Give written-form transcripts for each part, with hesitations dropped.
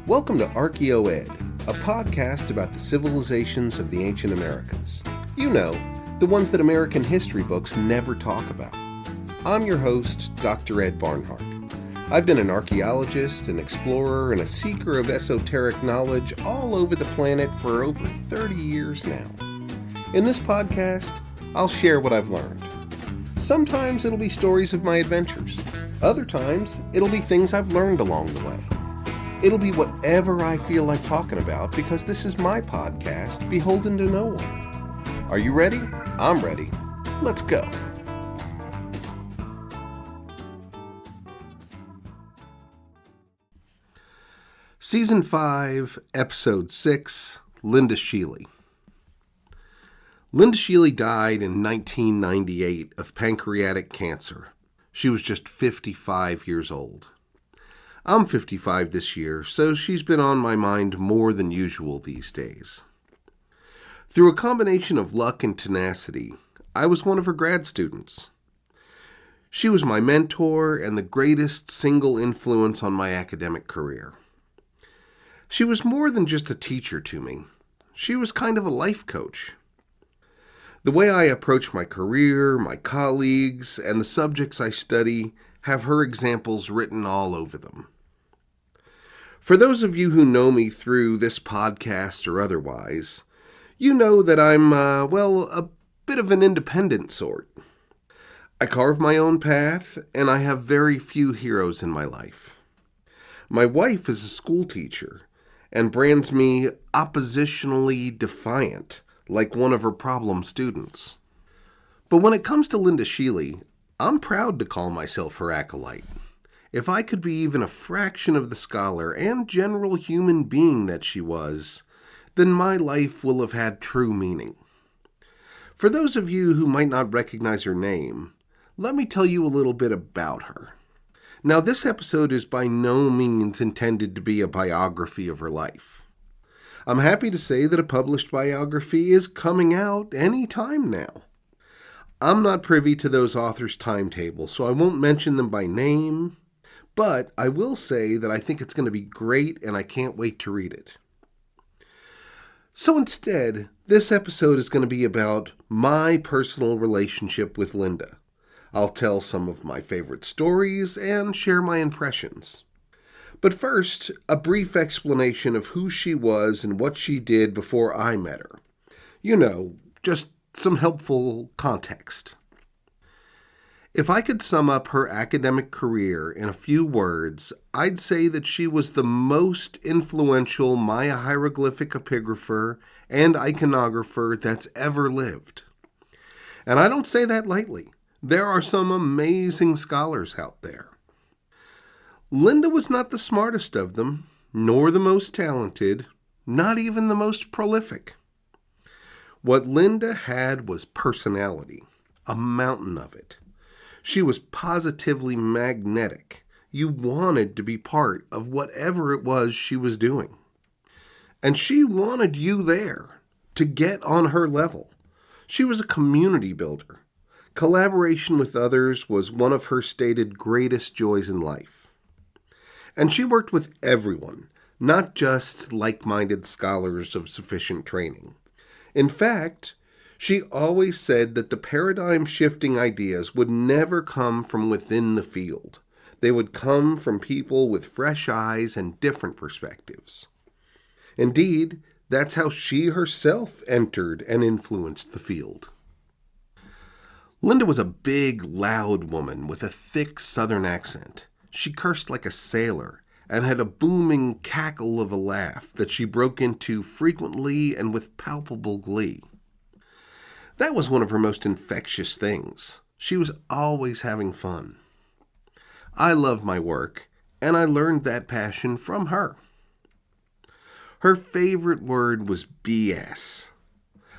Welcome to ArchaeoEd, a podcast about the civilizations of the ancient Americas. You know, the ones that American history books never talk about. I'm your host, Dr. Ed Barnhart. I've been an archaeologist, an explorer, and a seeker of esoteric knowledge all over the planet for over 30 years now. In this podcast, I'll share what I've learned. Sometimes it'll be stories of my adventures. Other times, it'll be things I've learned along the way. It'll be whatever I feel like talking about because this is my podcast, beholden to no one. Are you ready? I'm ready. Let's go. Season 5, Episode 6, Linda Schele. Linda Schele died in 1998 of pancreatic cancer. She was just 55 years old. I'm 55 this year, so she's been on my mind more than usual these days. Through a combination of luck and tenacity, I was one of her grad students. She was my mentor and the greatest single influence on my academic career. She was more than just a teacher to me. She was kind of a life coach. The way I approach my career, my colleagues, and the subjects I study have her examples written all over them. For those of you who know me through this podcast or otherwise, you know that I'm, a bit of an independent sort. I carve my own path, and I have very few heroes in my life. My wife is a school teacher and brands me oppositionally defiant, like one of her problem students. But when it comes to Linda Schele, I'm proud to call myself her acolyte. If I could be even a fraction of the scholar and general human being that she was, then my life will have had true meaning. For those of you who might not recognize her name, let me tell you a little bit about her. Now, this episode is by no means intended to be a biography of her life. I'm happy to say that a published biography is coming out any time now. I'm not privy to those authors' timetables, so I won't mention them by name, but I will say that I think it's going to be great and I can't wait to read it. So instead, this episode is going to be about my personal relationship with Linda. I'll tell some of my favorite stories and share my impressions. But first, a brief explanation of who she was and what she did before I met her. You know, just some helpful context. If I could sum up her academic career in a few words, I'd say that she was the most influential Maya hieroglyphic epigrapher and iconographer that's ever lived. And I don't say that lightly. There are some amazing scholars out there. Linda was not the smartest of them, nor the most talented, not even the most prolific. What Linda had was personality, a mountain of it. She was positively magnetic. You wanted to be part of whatever it was she was doing. And she wanted you there, to get on her level. She was a community builder. Collaboration with others was one of her stated greatest joys in life. And she worked with everyone, not just like-minded scholars of sufficient training. In fact, she always said that the paradigm-shifting ideas would never come from within the field. They would come from people with fresh eyes and different perspectives. Indeed, that's how she herself entered and influenced the field. Linda was a big, loud woman with a thick Southern accent. She cursed like a sailor and had a booming cackle of a laugh that she broke into frequently and with palpable glee. That was one of her most infectious things. She was always having fun. I love my work, and I learned that passion from her. Her favorite word was BS.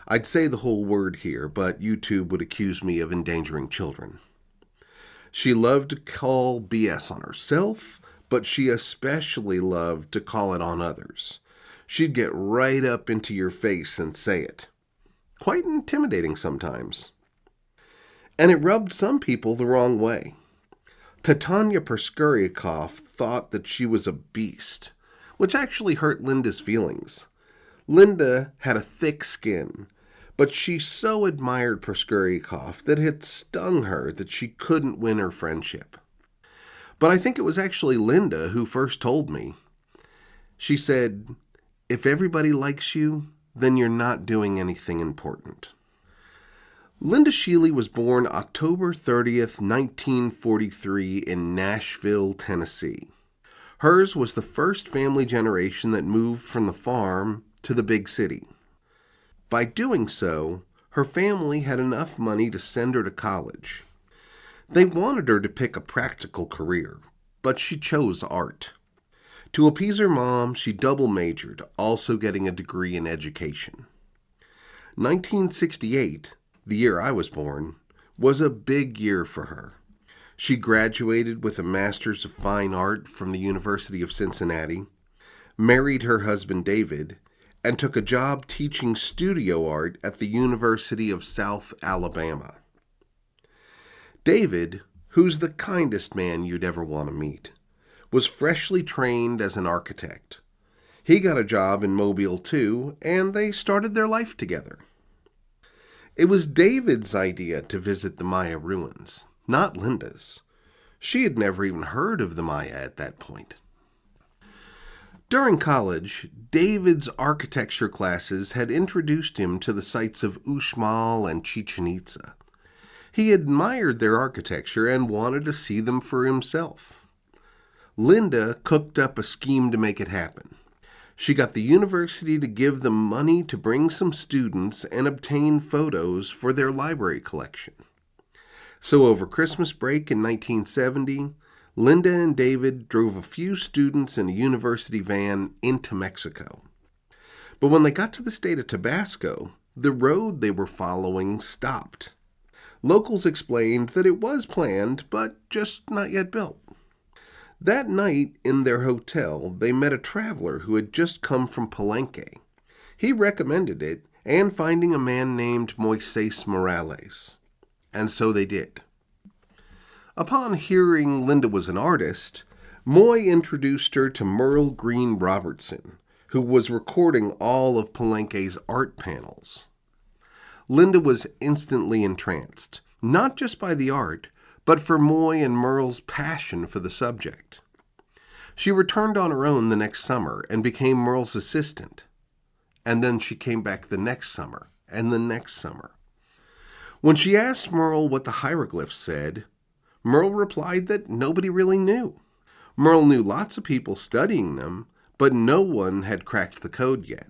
I'd say the whole word here, but YouTube would accuse me of endangering children. She loved to call BS on herself, but she especially loved to call it on others. She'd get right up into your face and say it. Quite intimidating sometimes. And it rubbed some people the wrong way. Titania Perskuryakov thought that she was a beast, which actually hurt Linda's feelings. Linda had a thick skin, but she so admired Proskouriakov that it stung her that she couldn't win her friendship. But I think it was actually Linda who first told me. She said, "If everybody likes you, then you're not doing anything important." Linda Schele was born October 30th, 1943 in Nashville, Tennessee. Hers was the first family generation that moved from the farm to the big city. By doing so, her family had enough money to send her to college. They wanted her to pick a practical career, but she chose art. To appease her mom, she double majored, also getting a degree in education. 1968, the year I was born, was a big year for her. She graduated with a Master's of Fine Art from the University of Cincinnati, married her husband David, and took a job teaching studio art at the University of South Alabama. David, who's the kindest man you'd ever want to meet, was freshly trained as an architect. He got a job in Mobile too, and they started their life together. It was David's idea to visit the Maya ruins, not Linda's. She had never even heard of the Maya at that point. During college, David's architecture classes had introduced him to the sites of Uxmal and Chichen Itza. He admired their architecture and wanted to see them for himself. Linda cooked up a scheme to make it happen. She got the university to give them money to bring some students and obtain photos for their library collection. So over Christmas break in 1970, Linda and David drove a few students in a university van into Mexico. But when they got to the state of Tabasco, the road they were following stopped. Locals explained that it was planned, but just not yet built. That night in their hotel, they met a traveler who had just come from Palenque. He recommended it, and finding a man named Moises Morales. And so they did. Upon hearing Linda was an artist, Moy introduced her to Merle Green Robertson, who was recording all of Palenque's art panels. Linda was instantly entranced, not just by the art, but for Moy and Merle's passion for the subject. She returned on her own the next summer and became Merle's assistant. And then she came back the next summer and the next summer. When she asked Merle what the hieroglyphs said, Merle replied that nobody really knew. Merle knew lots of people studying them, but no one had cracked the code yet.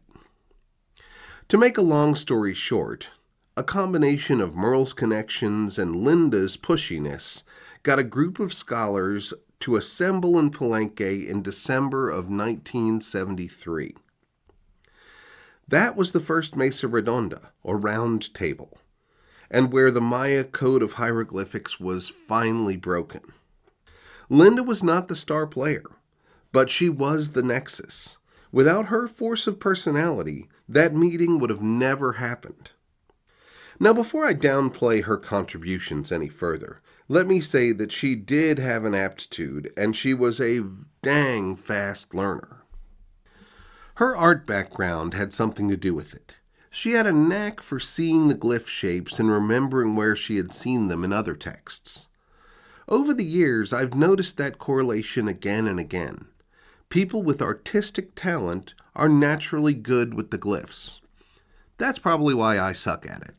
To make a long story short, a combination of Merle's connections and Linda's pushiness got a group of scholars to assemble in Palenque in December of 1973. That was the first Mesa Redonda, or round table, and where the Maya code of hieroglyphics was finally broken. Linda was not the star player, but she was the nexus. Without her force of personality, that meeting would have never happened. Now, before I downplay her contributions any further, let me say that she did have an aptitude, and she was a dang fast learner. Her art background had something to do with it. She had a knack for seeing the glyph shapes and remembering where she had seen them in other texts. Over the years, I've noticed that correlation again and again. People with artistic talent are naturally good with the glyphs. That's probably why I suck at it.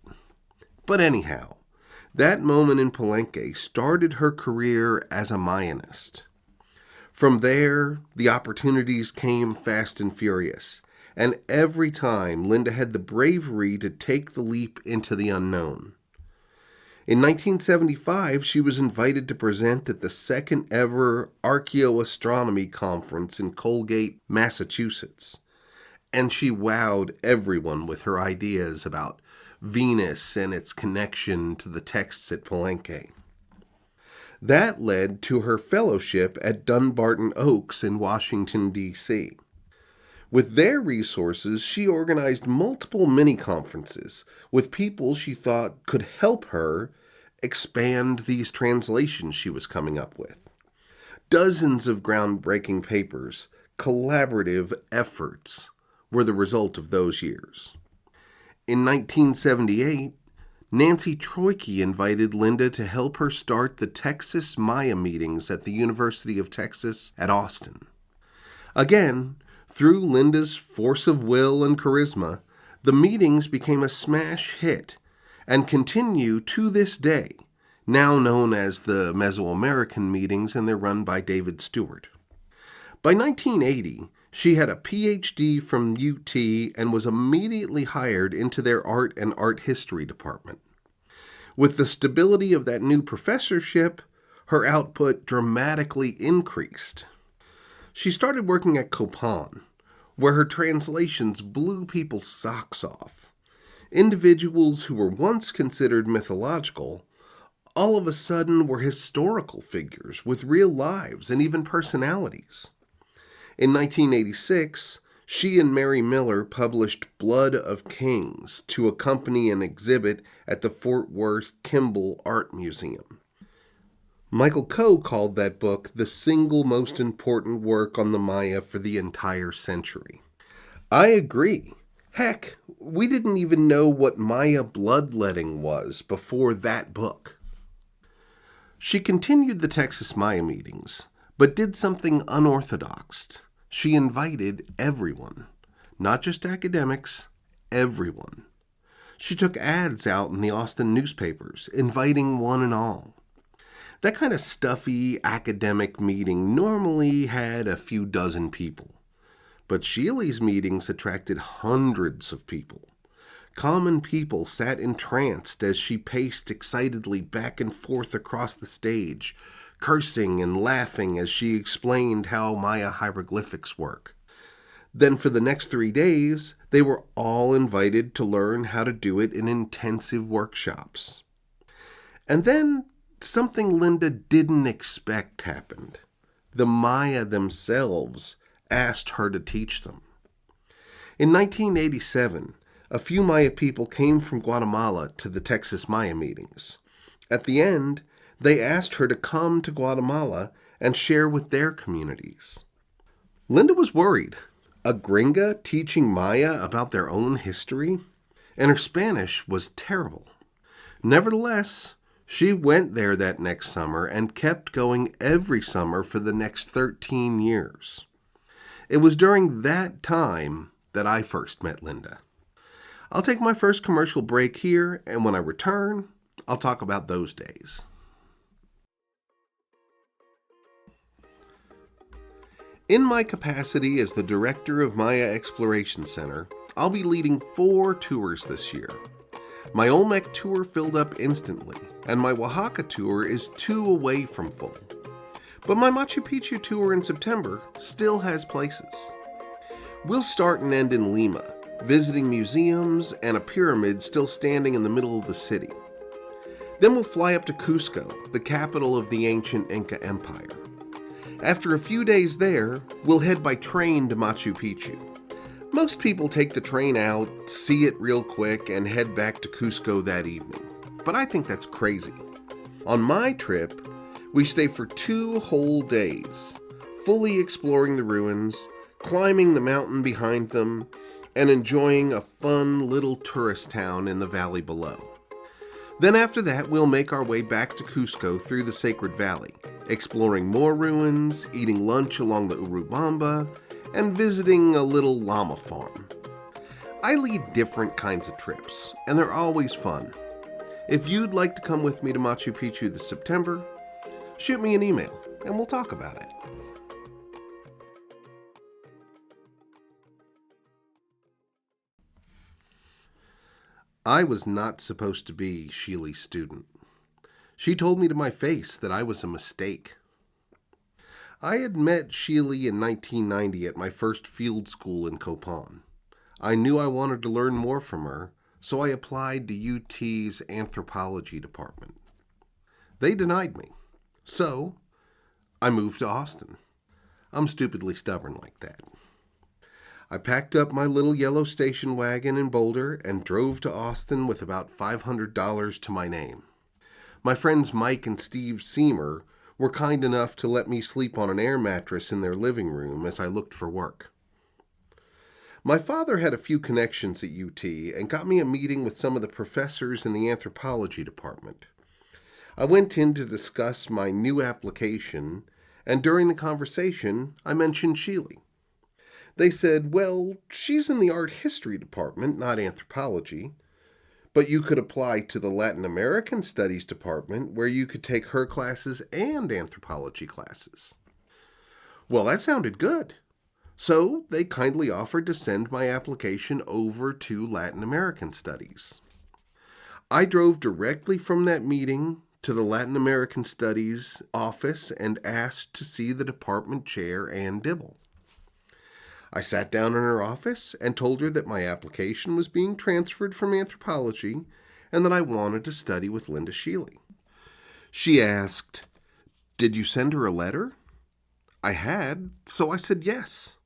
But anyhow, that moment in Palenque started her career as a Mayanist. From there, the opportunities came fast and furious, and every time Linda had the bravery to take the leap into the unknown. In 1975, she was invited to present at the second ever ArchaeoAstronomy conference in Colgate, Massachusetts, and she wowed everyone with her ideas about Venus and its connection to the texts at Palenque. That led to her fellowship at Dunbarton Oaks in Washington, D.C. With their resources, she organized multiple mini-conferences with people she thought could help her expand these translations she was coming up with. Dozens of groundbreaking papers, collaborative efforts were the result of those years. In 1978, Nancy Troike invited Linda to help her start the Texas Maya meetings at the University of Texas at Austin. Again, through Linda's force of will and charisma, the meetings became a smash hit and continue to this day, now known as the Mesoamerican meetings, and they're run by David Stewart. By 1980, she had a PhD from UT and was immediately hired into their art and art history department. With the stability of that new professorship, her output dramatically increased. She started working at Copan, where her translations blew people's socks off. Individuals who were once considered mythological all of a sudden were historical figures with real lives and even personalities. In 1986, she and Mary Miller published Blood of Kings to accompany an exhibit at the Fort Worth Kimball Art Museum. Michael Coe called that book the single most important work on the Maya for the entire century. I agree. Heck, we didn't even know what Maya bloodletting was before that book. She continued the Texas Maya meetings, but did something unorthodox. She invited everyone, not just academics, everyone. She took ads out in the Austin newspapers, inviting one and all. That kind of stuffy academic meeting normally had a few dozen people, but Schele's meetings attracted hundreds of people. Common people sat entranced as she paced excitedly back and forth across the stage, cursing and laughing as she explained how Maya hieroglyphics work. Then for the next 3 days, they were all invited to learn how to do it in intensive workshops. And then something Linda didn't expect happened. The Maya themselves asked her to teach them. In 1987, a few Maya people came from Guatemala to the Texas Maya meetings. At the end, they asked her to come to Guatemala and share with their communities. Linda was worried. A gringa teaching Maya about their own history? And her Spanish was terrible. Nevertheless, she went there that next summer and kept going every summer for the next 13 years. It was during that time that I first met Linda. I'll take my first commercial break here, and when I return, I'll talk about those days. In my capacity as the director of Maya Exploration Center, I'll be leading 4 tours this year. My Olmec tour filled up instantly, and my Oaxaca tour is 2 away from full. But my Machu Picchu tour in September still has places. We'll start and end in Lima, visiting museums and a pyramid still standing in the middle of the city. Then we'll fly up to Cusco, the capital of the ancient Inca Empire. After a few days there, we'll head by train to Machu Picchu. Most people take the train out, see it real quick, and head back to Cusco that evening. But I think that's crazy. On my trip, we stay for 2 whole days, fully exploring the ruins, climbing the mountain behind them, and enjoying a fun little tourist town in the valley below. Then after that, we'll make our way back to Cusco through the Sacred Valley, exploring more ruins, eating lunch along the Urubamba, and visiting a little llama farm. I lead different kinds of trips, and they're always fun. If you'd like to come with me to Machu Picchu this September, shoot me an email, and we'll talk about it. I was not supposed to be Schele's student. She told me to my face that I was a mistake. I had met Schele in 1990 at my first field school in Copan. I knew I wanted to learn more from her, so I applied to UT's anthropology department. They denied me, so I moved to Austin. I'm stupidly stubborn like that. I packed up my little yellow station wagon in Boulder and drove to Austin with about $500 to my name. My friends Mike and Steve Seamer were kind enough to let me sleep on an air mattress in their living room as I looked for work. My father had a few connections at UT and got me a meeting with some of the professors in the anthropology department. I went in to discuss my new application, and during the conversation, I mentioned Schele. They said, well, she's in the art history department, not anthropology, but you could apply to the Latin American Studies department where you could take her classes and anthropology classes. Well, that sounded good. So they kindly offered to send my application over to Latin American Studies. I drove directly from that meeting to the Latin American Studies office and asked to see the department chair, Ann Dibble. I sat down in her office and told her that my application was being transferred from anthropology and that I wanted to study with Linda Schele. She asked, "Did you send her a letter?" I had, so I said yes.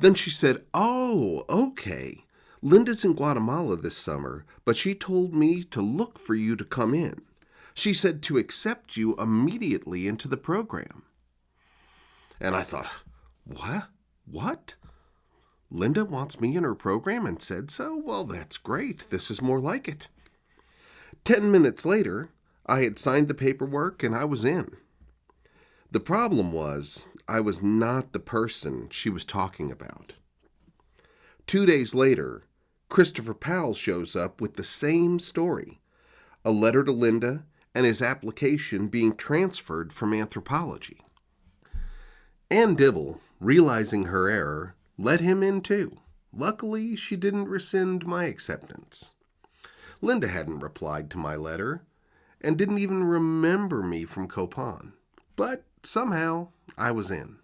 Then she said, "Oh, okay. Linda's in Guatemala this summer, but she told me to look for you to come in. She said to accept you immediately into the program." And I thought, What? Linda wants me in her program and said so? Well, that's great. This is more like it. 10 minutes later, I had signed the paperwork and I was in. The problem was, I was not the person she was talking about. 2 days later, Christopher Powell shows up with the same story, a letter to Linda and his application being transferred from anthropology. Ann Dibble, realizing her error, let him in too. Luckily, she didn't rescind my acceptance. Linda hadn't replied to my letter and didn't even remember me from Copan. But somehow, I was in.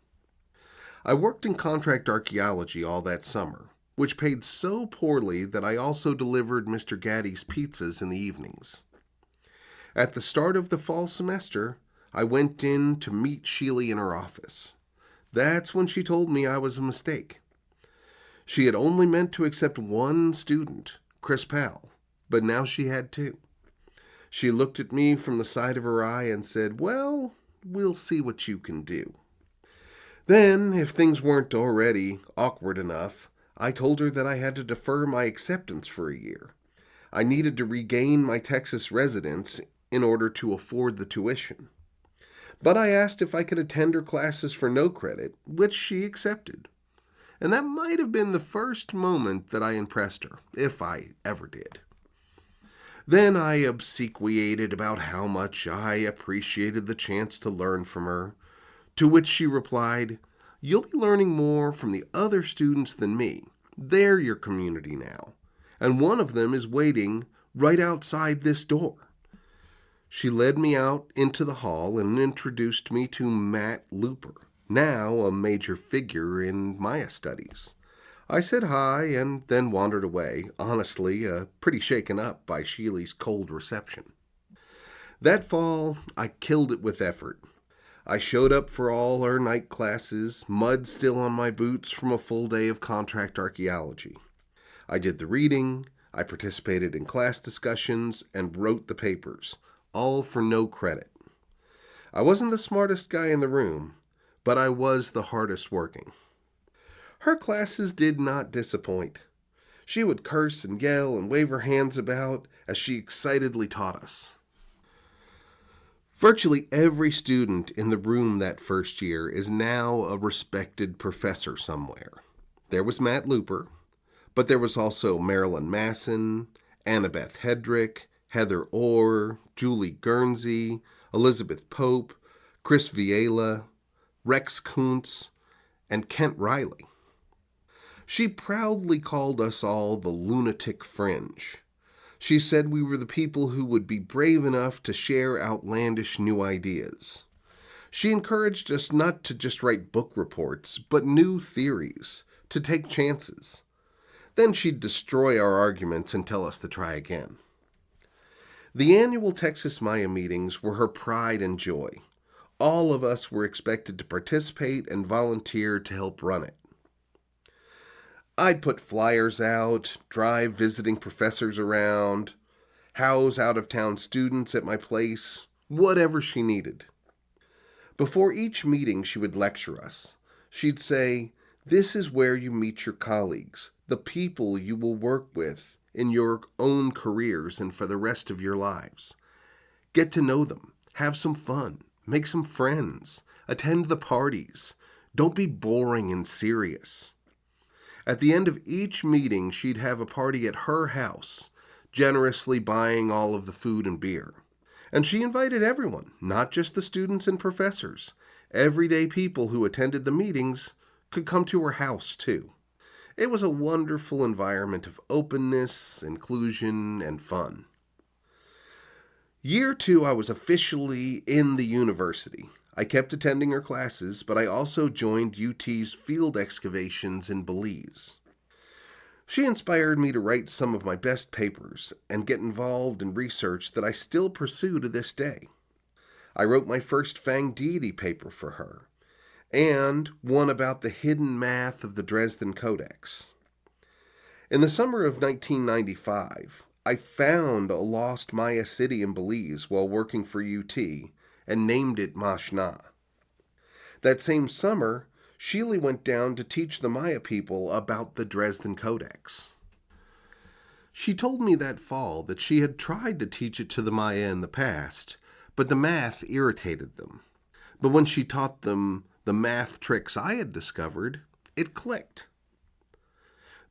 I worked in contract archaeology all that summer, which paid so poorly that I also delivered Mr. Gaddy's pizzas in the evenings. At the start of the fall semester, I went in to meet Schele in her office. That's when she told me I was a mistake. She had only meant to accept one student, Chris Powell, but now she had two. She looked at me from the side of her eye and said, "Well, we'll see what you can do." Then, if things weren't already awkward enough, I told her that I had to defer my acceptance for a year. I needed to regain my Texas residence in order to afford the tuition. But I asked if I could attend her classes for no credit, which she accepted. And that might have been the first moment that I impressed her, if I ever did. Then I obsequiated about how much I appreciated the chance to learn from her, to which she replied, "You'll be learning more from the other students than me. They're your community now, and one of them is waiting right outside this door." She led me out into the hall and introduced me to Matt Looper, now a major figure in Maya studies. I said hi and then wandered away, honestly, pretty shaken up by Schele's cold reception. That fall, I killed it with effort. I showed up for all our night classes, mud still on my boots from a full day of contract archaeology. I did the reading, I participated in class discussions, and wrote the papers, all for no credit. I wasn't the smartest guy in the room, but I was the hardest working. Her classes did not disappoint. She would curse and yell and wave her hands about as she excitedly taught us. Virtually every student in the room that first year is now a respected professor somewhere. There was Matt Looper, but there was also Marilyn Masson, Annabeth Hedrick, Heather Orr, Julie Guernsey, Elizabeth Pope, Chris Viela, Rex Kuntz, and Kent Riley. She proudly called us all the lunatic fringe. She said we were the people who would be brave enough to share outlandish new ideas. She encouraged us not to just write book reports, but new theories, to take chances. Then she'd destroy our arguments and tell us to try again. The annual Texas Maya meetings were her pride and joy. All of us were expected to participate and volunteer to help run it. I'd put flyers out, drive visiting professors around, house out-of-town students at my place, whatever she needed. Before each meeting, she would lecture us. She'd say, "This is where you meet your colleagues, the people you will work with in your own careers and for the rest of your lives. Get to know them, have some fun, make some friends, attend the parties. Don't be boring and serious." At the end of each meeting, she'd have a party at her house, generously buying all of the food and beer. And she invited everyone, not just the students and professors. Everyday people who attended the meetings could come to her house, too. It was a wonderful environment of openness, inclusion, and fun. Year 2, I was officially in the university. I kept attending her classes, but I also joined UT's field excavations in Belize. She inspired me to write some of my best papers and get involved in research that I still pursue to this day. I wrote my first Fang deity paper for her, and one about the hidden math of the Dresden Codex. In the summer of 1995, I found a lost Maya city in Belize while working for UT and named it Mashna. That same summer, Schele went down to teach the Maya people about the Dresden Codex. She told me that fall that she had tried to teach it to the Maya in the past, but the math irritated them. But when she taught them the math tricks I had discovered, it clicked.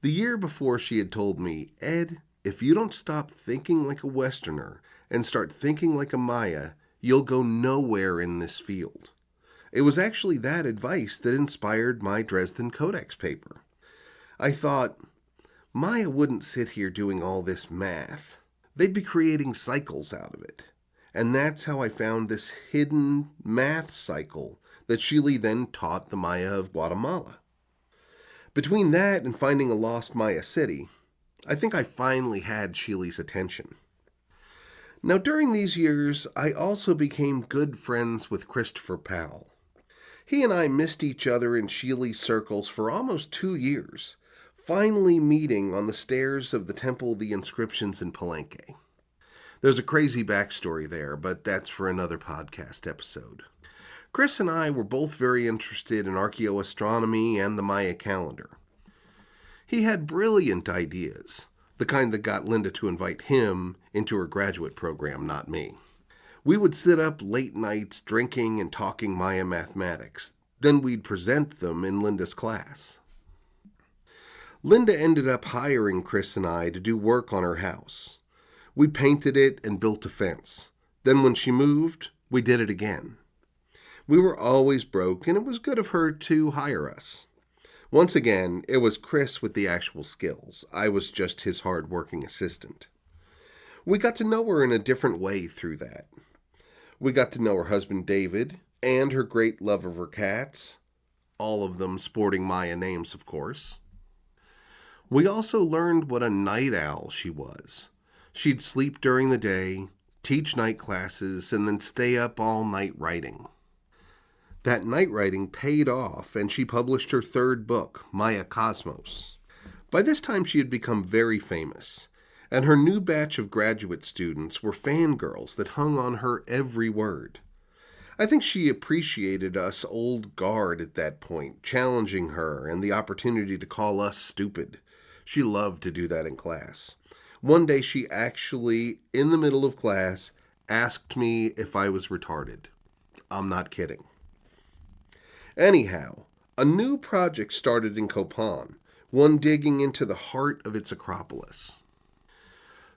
The year before, she had told me, "Ed, if you don't stop thinking like a Westerner and start thinking like a Maya, you'll go nowhere in this field." It was actually that advice that inspired my Dresden Codex paper. I thought, Maya wouldn't sit here doing all this math. They'd be creating cycles out of it. And that's how I found this hidden math cycle that Schele then taught the Maya of Guatemala. Between that and finding a lost Maya city, I think I finally had Schele's attention. Now, during these years, I also became good friends with Christopher Powell. He and I missed each other in Schele's circles for almost 2 years, finally meeting on the stairs of the Temple of the Inscriptions in Palenque. There's a crazy backstory there, but that's for another podcast episode. Chris and I were both very interested in archaeoastronomy and the Maya calendar. He had brilliant ideas, the kind that got Linda to invite him into her graduate program, not me. We would sit up late nights drinking and talking Maya mathematics. Then we'd present them in Linda's class. Linda ended up hiring Chris and I to do work on her house. We painted it and built a fence. Then when she moved, we did it again. We were always broke, and it was good of her to hire us. Once again, it was Chris with the actual skills. I was just his hard-working assistant. We got to know her in a different way through that. We got to know her husband David and her great love of her cats, all of them sporting Maya names, of course. We also learned what a night owl she was. She'd sleep during the day, teach night classes, and then stay up all night writing. That night writing paid off, and she published her 3rd book, Maya Cosmos. By this time, she had become very famous, and her new batch of graduate students were fangirls that hung on her every word. I think she appreciated us old guard at that point, challenging her and the opportunity to call us stupid. She loved to do that in class. One day she actually, in the middle of class, asked me if I was retarded. I'm not kidding. Anyhow, a new project started in Copan, one digging into the heart of its Acropolis.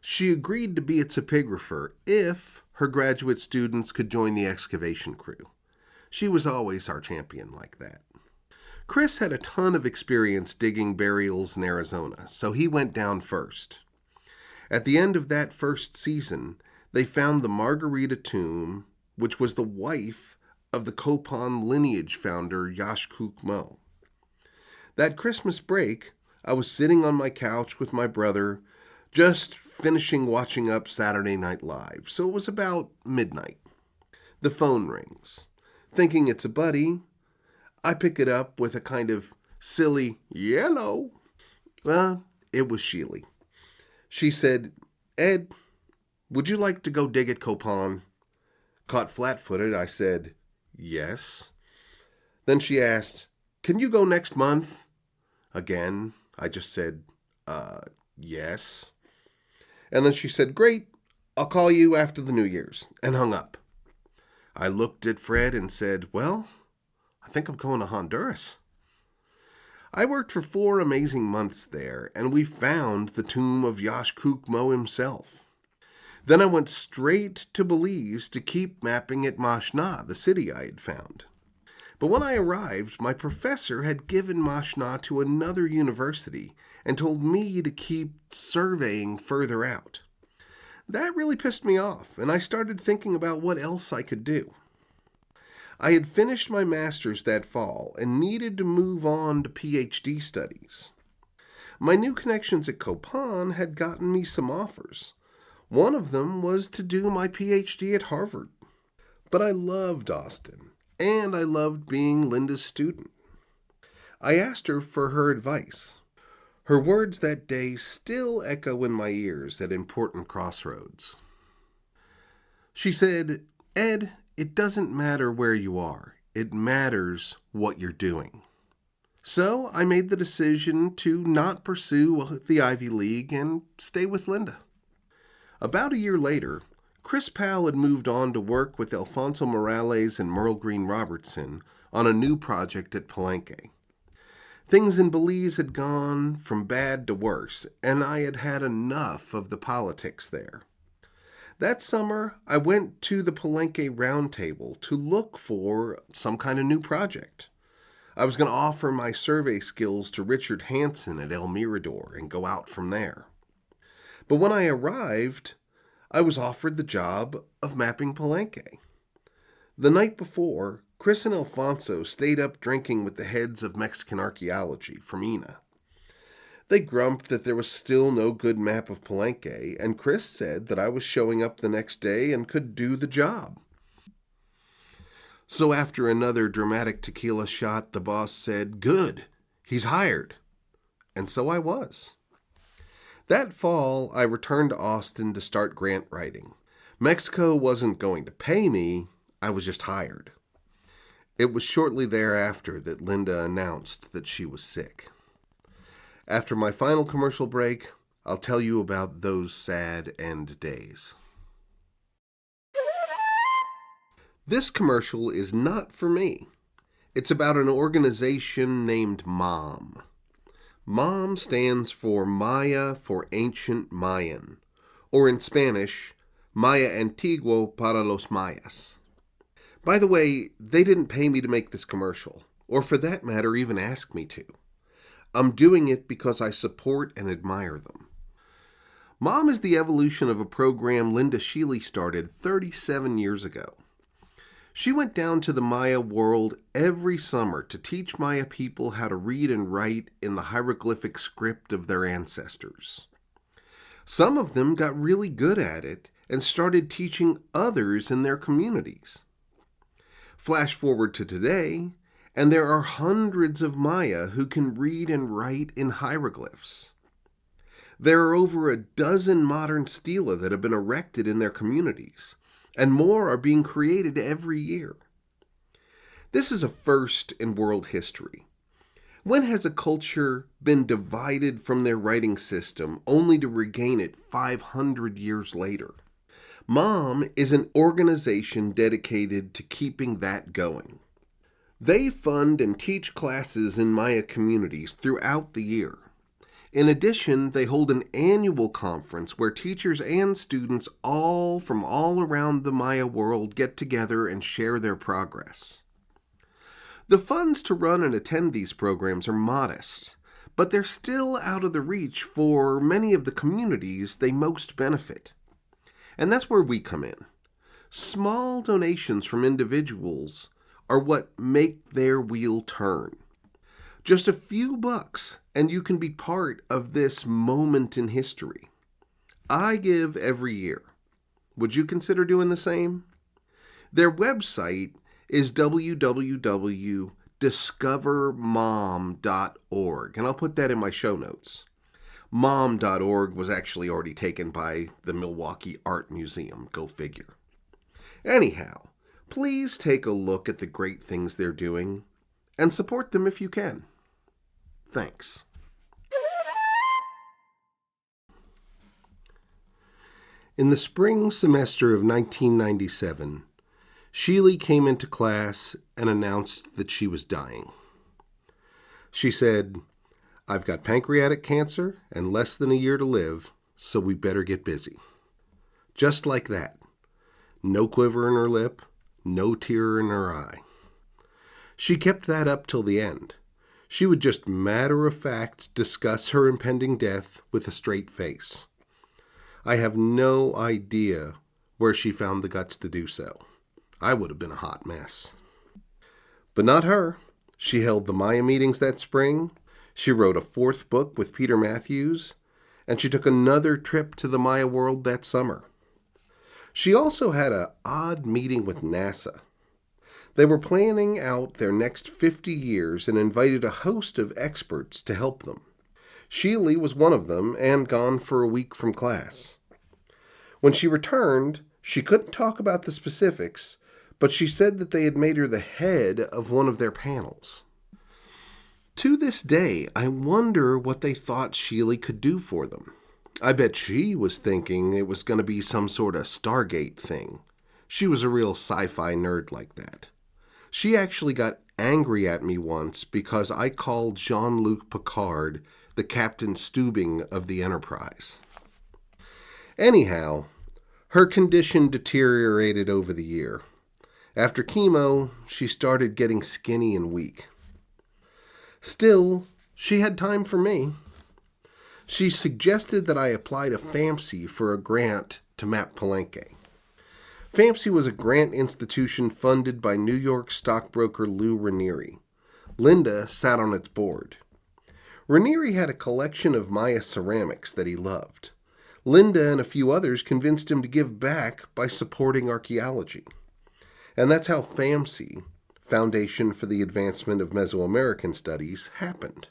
She agreed to be its epigrapher if her graduate students could join the excavation crew. She was always our champion like that. Chris had a ton of experience digging burials in Arizona, so he went down first. At the end of that first season, they found the Margarita tomb, which was the wife of the Copan lineage founder Yashkuk Mo. That Christmas break, I was sitting on my couch with my brother, just finishing watching up Saturday Night Live, so it was about midnight. The phone rings. Thinking it's a buddy, I pick it up with a kind of silly, "Yellow." Well, it was Schele. She said, "Ed, would you like to go dig at Copan?" Caught flat-footed, I said, yes. Then she asked, can you go next month? Again, I just said, yes. And then she said, great, I'll call you after the New Year's, and hung up. I looked at Fred and said, well, I think I'm going to Honduras. I worked for 4 amazing months there, and we found the tomb of Yash Kukmo himself. Then I went straight to Belize to keep mapping at Mashna, the city I had found. But when I arrived, my professor had given Mashna to another university and told me to keep surveying further out. That really pissed me off, and I started thinking about what else I could do. I had finished my master's that fall and needed to move on to PhD studies. My new connections at Copan had gotten me some offers. One of them was to do my PhD at Harvard. But I loved Austin, and I loved being Linda's student. I asked her for her advice. Her words that day still echo in my ears at important crossroads. She said, Ed, it doesn't matter where you are. It matters what you're doing. So I made the decision to not pursue the Ivy League and stay with Linda. About a year later, Chris Powell had moved on to work with Alfonso Morales and Merle Green Robertson on a new project at Palenque. Things in Belize had gone from bad to worse, and I had had enough of the politics there. That summer, I went to the Palenque Roundtable to look for some kind of new project. I was going to offer my survey skills to Richard Hansen at El Mirador and go out from there. But when I arrived, I was offered the job of mapping Palenque. The night before, Chris and Alfonso stayed up drinking with the heads of Mexican archaeology from INA. They grumped that there was still no good map of Palenque, and Chris said that I was showing up the next day and could do the job. So after another dramatic tequila shot, the boss said, good, he's hired. And so I was. That fall, I returned to Austin to start grant writing. Mexico wasn't going to pay me, I was just hired. It was shortly thereafter that Linda announced that she was sick. After my final commercial break, I'll tell you about those sad end days. This commercial is not for me. It's about an organization named MOM. MOM stands for Maya for Ancient Mayan, or in Spanish, Maya Antiguo para los Mayas. By the way, they didn't pay me to make this commercial, or for that matter even ask me to. I'm doing it because I support and admire them. MOM is the evolution of a program Linda Schele started 37 years ago. She went down to the Maya world every summer to teach Maya people how to read and write in the hieroglyphic script of their ancestors. Some of them got really good at it and started teaching others in their communities. Flash forward to today, and there are hundreds of Maya who can read and write in hieroglyphs. There are over a dozen modern stela that have been erected in their communities, and more are being created every year. This is a first in world history. When has a culture been divided from their writing system only to regain it 500 years later? MOM is an organization dedicated to keeping that going. They fund and teach classes in Maya communities throughout the year. In addition, they hold an annual conference where teachers and students from all around the Maya world get together and share their progress. The funds to run and attend these programs are modest, but they're still out of the reach for many of the communities they most benefit. And that's where we come in. Small donations from individuals are what make their wheel turn. Just a few bucks, and you can be part of this moment in history. I give every year. Would you consider doing the same? Their website is www.discovermom.org, and I'll put that in my show notes. Mom.org was actually already taken by the Milwaukee Art Museum. Go figure. Anyhow, please take a look at the great things they're doing and support them if you can. Thanks. In the spring semester of 1997, Schele came into class and announced that she was dying. She said, "I've got pancreatic cancer and less than a year to live, so we better get busy." Just like that. No quiver in her lip, no tear in her eye. She kept that up till the end. She would just matter-of-fact discuss her impending death with a straight face. I have no idea where she found the guts to do so. I would have been a hot mess. But not her. She held the Maya meetings that spring. She wrote a 4th book with Peter Matthews, and she took another trip to the Maya world that summer. She also had an odd meeting with NASA. They were planning out their next 50 years and invited a host of experts to help them. Schele was one of them and gone for a week from class. When she returned, she couldn't talk about the specifics, but she said that they had made her the head of one of their panels. To this day, I wonder what they thought Schele could do for them. I bet she was thinking it was going to be some sort of Stargate thing. She was a real sci-fi nerd like that. She actually got angry at me once because I called Jean-Luc Picard the Captain Stubing of the Enterprise. Anyhow, her condition deteriorated over the year. After chemo, she started getting skinny and weak. Still, she had time for me. She suggested that I apply to FAMC for a grant to map Palenque. FAMC was a grant institution funded by New York stockbroker Lou Ranieri. Linda sat on its board. Ranieri had a collection of Maya ceramics that he loved. Linda and a few others convinced him to give back by supporting archaeology. And that's how FAMC, Foundation for the Advancement of Mesoamerican Studies, happened.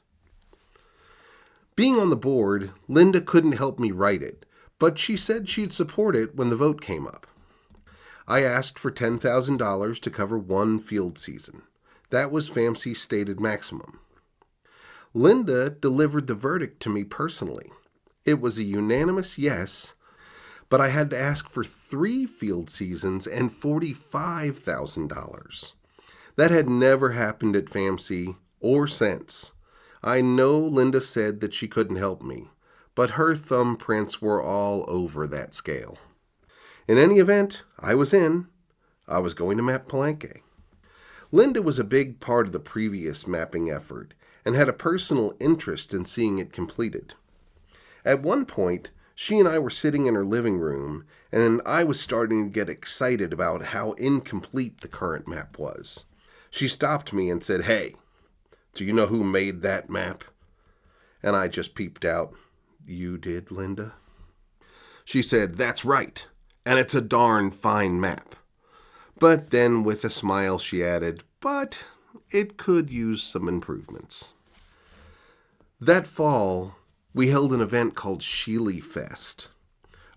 Being on the board, Linda couldn't help me write it, but she said she'd support it when the vote came up. I asked for $10,000 to cover one field season. That was FAMC's stated maximum. Linda delivered the verdict to me personally. It was a unanimous yes, but I had to ask for 3 field seasons and $45,000. That had never happened at FAMC or since. I know Linda said that she couldn't help me, but her thumbprints were all over that scale. In any event, I was in. I was going to map Palenque. Linda was a big part of the previous mapping effort and had a personal interest in seeing it completed. At one point, she and I were sitting in her living room, and I was starting to get excited about how incomplete the current map was. She stopped me and said, "Hey, do you know who made that map?" And I just peeped out. "You did, Linda?" She said, "That's right, and it's a darn fine map." But then with a smile she added, "But it could use some improvements." That fall, we held an event called Schele Fest.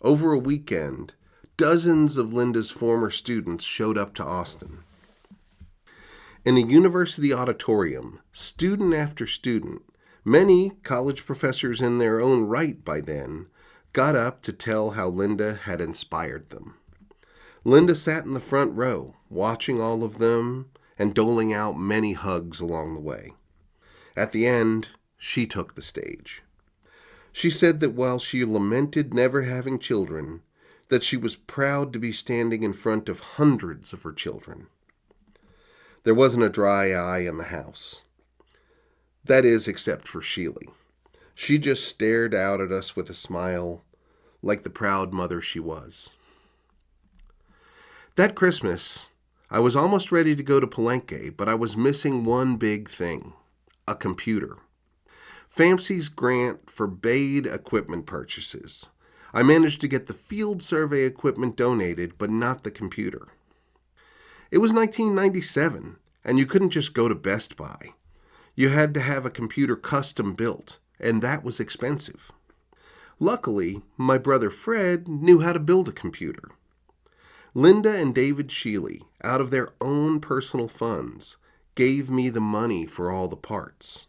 Over a weekend, dozens of Linda's former students showed up to Austin. In a university auditorium, student after student, many college professors in their own right by then, got up to tell how Linda had inspired them. Linda sat in the front row, watching all of them and doling out many hugs along the way. At the end, she took the stage. She said that while she lamented never having children, that she was proud to be standing in front of hundreds of her children. There wasn't a dry eye in the house. That is, except for Schele. She just stared out at us with a smile, like the proud mother she was. That Christmas, I was almost ready to go to Palenque, but I was missing one big thing: a computer. FAMC's grant forbade equipment purchases. I managed to get the field survey equipment donated, but not the computer. It was 1997, and you couldn't just go to Best Buy. You had to have a computer custom built, and that was expensive. Luckily, my brother Fred knew how to build a computer. Linda and David Schele, out of their own personal funds, gave me the money for all the parts.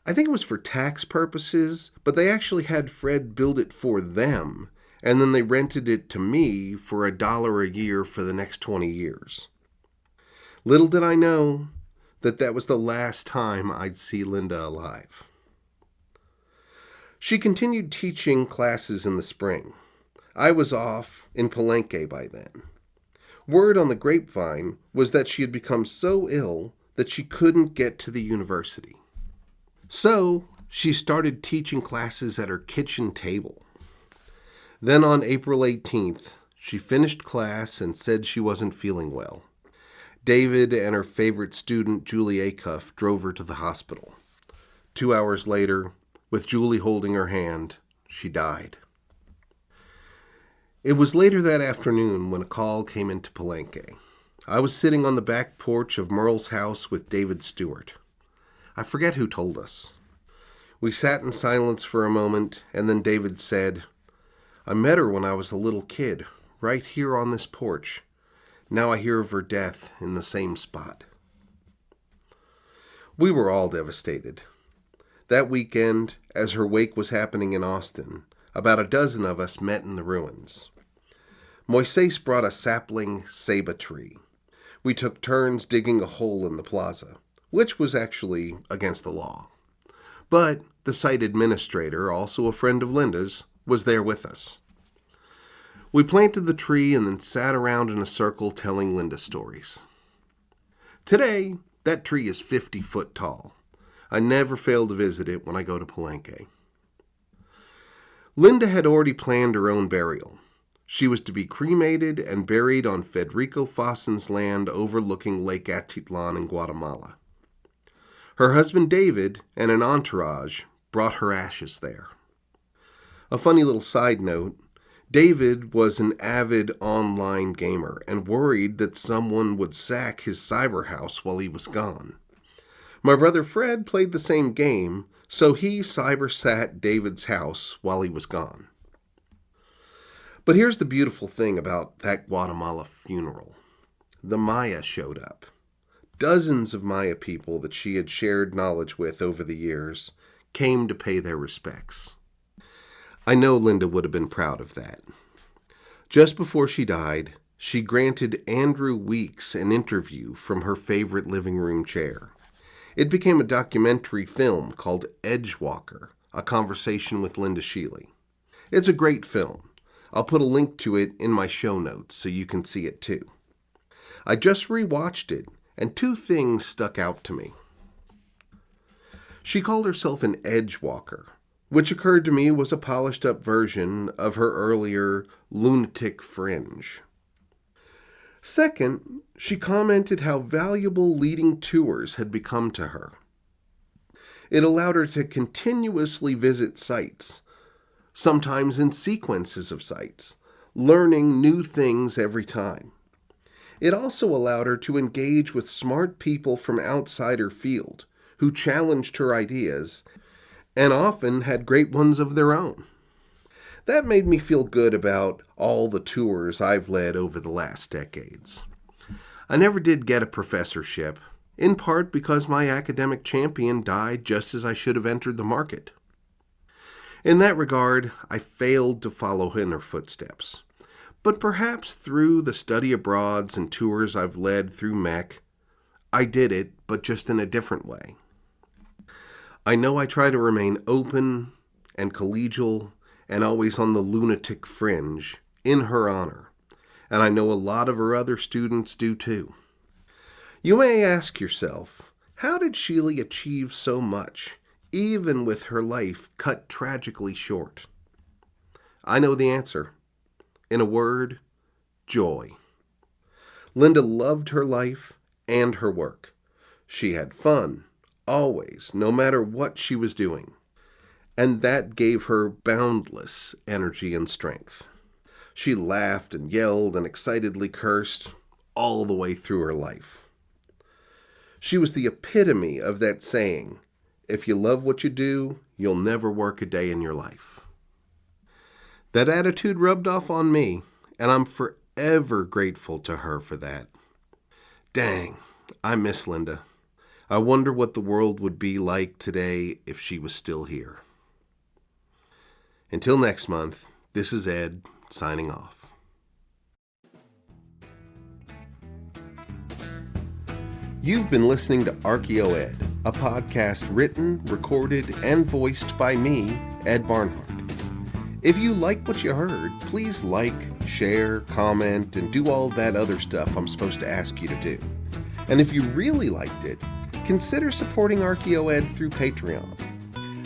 I think it was for tax purposes, but they actually had Fred build it for them, and then they rented it to me for $1 a year for the next 20 years. Little did I know that was the last time I'd see Linda alive. She continued teaching classes in the spring. I was off in Palenque by then. Word on the grapevine was that she had become so ill that she couldn't get to the university. So she started teaching classes at her kitchen table. Then on April 18th, she finished class and said she wasn't feeling well. David and her favorite student, Julie Acuff, drove her to the hospital. 2 hours later, with Julie holding her hand, she died. It was later that afternoon when a call came into Palenque. I was sitting on the back porch of Merle's house with David Stewart. I forget who told us. We sat in silence for a moment, and then David said, "I met her when I was a little kid, right here on this porch. Now I hear of her death in the same spot." We were all devastated. That weekend, as her wake was happening in Austin, about a dozen of us met in the ruins. Moises brought a sapling ceiba tree. We took turns digging a hole in the plaza, which was actually against the law. But the site administrator, also a friend of Linda's, was there with us. We planted the tree and then sat around in a circle telling Linda stories. Today, that tree is 50 foot tall. I never fail to visit it when I go to Palenque. Linda had already planned her own burial. She was to be cremated and buried on Federico Fossen's land overlooking Lake Atitlan in Guatemala. Her husband David and an entourage brought her ashes there. A funny little side note, David was an avid online gamer and worried that someone would sack his cyber house while he was gone. My brother Fred played the same game, so he cyber-sat David's house while he was gone. But here's the beautiful thing about that Guatemala funeral. The Maya showed up. Dozens of Maya people that she had shared knowledge with over the years came to pay their respects. I know Linda would have been proud of that. Just before she died, she granted Andrew Weeks an interview from her favorite living room chair. It became a documentary film called Edgewalker, A Conversation with Linda Schele. It's a great film. I'll put a link to it in my show notes so you can see it too. I just rewatched it, and 2 things stuck out to me. She called herself an edgewalker, which occurred to me was a polished-up version of her earlier lunatic fringe. Second, she commented how valuable leading tours had become to her. It allowed her to continuously visit sites, sometimes in sequences of sites, learning new things every time. It also allowed her to engage with smart people from outside her field who challenged her ideas and often had great ones of their own. That made me feel good about all the tours I've led over the last decades. I never did get a professorship, in part because my academic champion died just as I should have entered the market. In that regard, I failed to follow in her footsteps. But perhaps through the study abroads and tours I've led through MEC, I did it, but just in a different way. I know I try to remain open and collegial and always on the lunatic fringe in her honor, and I know a lot of her other students do too. You may ask yourself, how did Schele achieve so much, even with her life cut tragically short? I know the answer. In a word, joy. Linda loved her life and her work. She had fun, always, no matter what she was doing. And that gave her boundless energy and strength. She laughed and yelled and excitedly cursed all the way through her life. She was the epitome of that saying, if you love what you do, you'll never work a day in your life. That attitude rubbed off on me, and I'm forever ever grateful to her for that. Dang, I miss Linda. I wonder what the world would be like today if she was still here. Until next month, this is Ed, signing off. You've been listening to ArchaeoEd, a podcast written, recorded, and voiced by me, Ed Barnhart. If you like what you heard, please like, share, comment, and do all that other stuff I'm supposed to ask you to do. And if you really liked it, consider supporting ArchaeoEd through Patreon.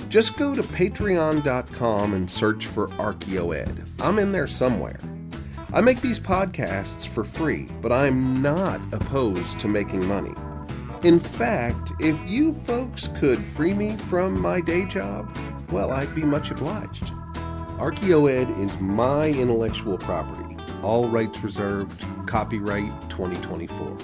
Just go to patreon.com and search for ArchaeoEd. I'm in there somewhere. I make these podcasts for free, but I'm not opposed to making money. In fact, if you folks could free me from my day job, well, I'd be much obliged. ArchaeoEd is my intellectual property. All rights reserved. Copyright 2024.